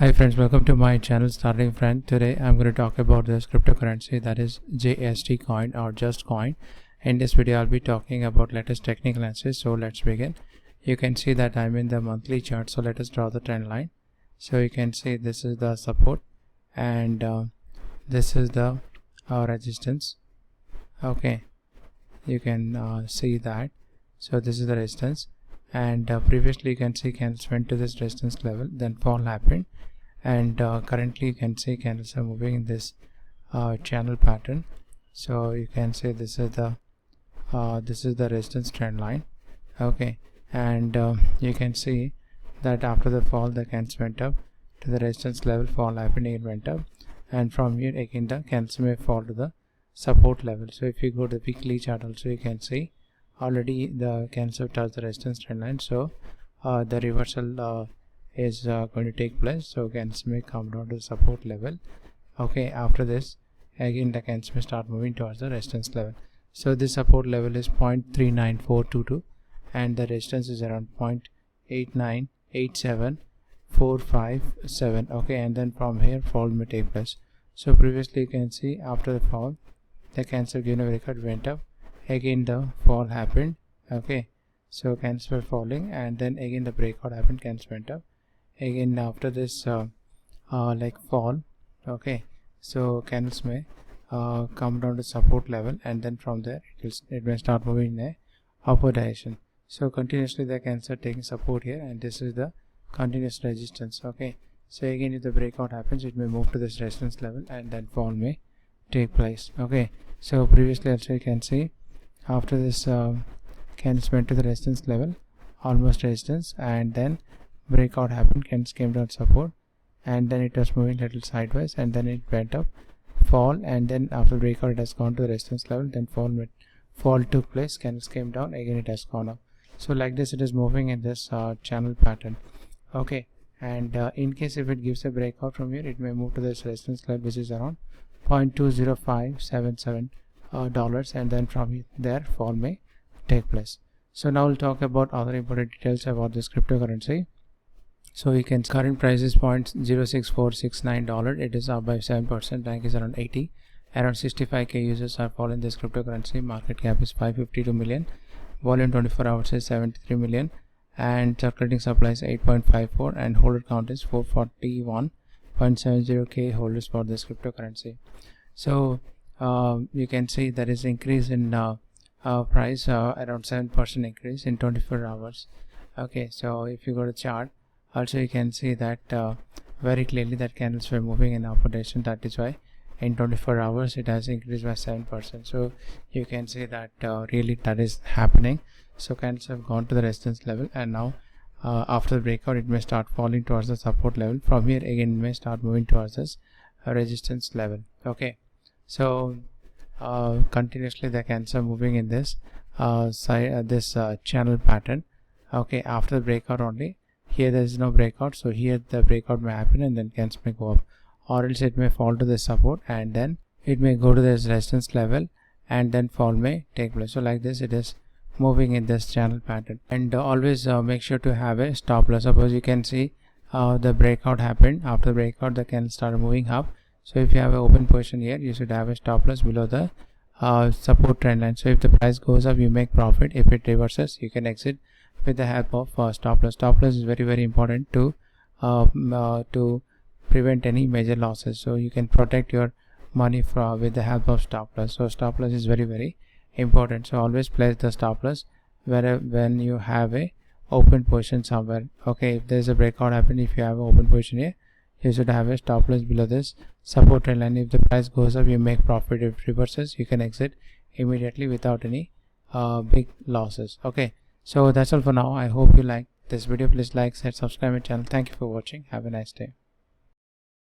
Hi friends, welcome to my channel Starting Friend. Today I'm going to talk about this cryptocurrency, that is JST coin or just coin. In this video I'll be talking about latest technical analysis. So let's begin. You can see that I'm in the monthly chart, so let us draw the trend line. So you can see this is the support and this is the resistance. Okay, you can see that. So this is the resistance, and previously you can see candles went to this resistance level, then fall happened, and currently you can see candles are moving in this channel pattern. So you can say this is the resistance trend line. Okay, and you can see that after the fall the candles went up to the resistance level, fall happened, it went up, and from here again the candles may fall to the support level. So if you go to the weekly chart also, you can see already the candles have touched the resistance trend line. So the reversal is going to take place. So candles may come down to the support level. Okay, after this again the candles may start moving towards the resistance level. So this support level is 0.39422 and the resistance is around 0.8987457. okay, and then from here fall may take place. So previously you can see after the fall the candles have given a breakout, went up, again the fall happened. Okay, so candles were falling and then again the breakout happened, candles went up again after this like fall. Okay, so candles may come down to support level, and then from there it may start moving in a upward direction. So continuously the candles are taking support here, and this is the continuous resistance. Okay, so again if the breakout happens, it may move to this resistance level and then fall may take place. Okay, so previously also you can see after this candles went to the resistance level, almost resistance, and then breakout happened, candles came down support, and then it was moving little sideways, and then it went up, fall, and then after breakout it has gone to the resistance level, then fall took place, candles came down, again it has gone up. So like this it is moving in this channel pattern. Okay, and in case if it gives a breakout from here, it may move to this resistance level, which is around 0.20577 dollars, and then from there fall may take place. So now we'll talk about other important details about this cryptocurrency. So you can current price is $0.06469. it is up by 7%. rank is around 80. Around 65k users are following this cryptocurrency. Market cap is 552 million. Volume 24 hours is 73 million, and circulating supply is 8.54, and holder count is 441.70k holders for this cryptocurrency. So you can see there is increase in price, around 7% increase in 24 hours. Okay, so if you go to chart also, you can see that very clearly that candles were moving in upward direction. That is why in 24 hours it has increased by 7%. So you can see that really that is happening. So candles have gone to the resistance level, and now after the breakout it may start falling towards the support level. From here again it may start moving towards this resistance level. Okay, so continuously the candles are moving in this channel pattern. Okay, after the breakout only, here there is no breakout, so here the breakout may happen and then candles may go up, or else it may fall to the support and then it may go to this resistance level and then fall may take place. So like this it is moving in this channel pattern. And always make sure to have a stop loss. Suppose you can see the breakout happened, after the breakout the candle started moving up. So if you have an open position here, you should have a stop loss below the support trend line. So if the price goes up, you make profit. If it reverses, you can exit with the help of stop loss. Stop loss is very important to prevent any major losses. So you can protect your money with the help of stop loss. So stop loss is very important. So always place the stop loss when you have a open position somewhere. Okay, if there is a breakout happen, if you have an open position here, you should have a stop loss below this support trend line. If the price goes up, you make profit. If it reverses, you can exit immediately without any big losses. Okay, so that's all for now. I hope you like this video. Please like, share, subscribe my channel. Thank you for watching. Have a nice day.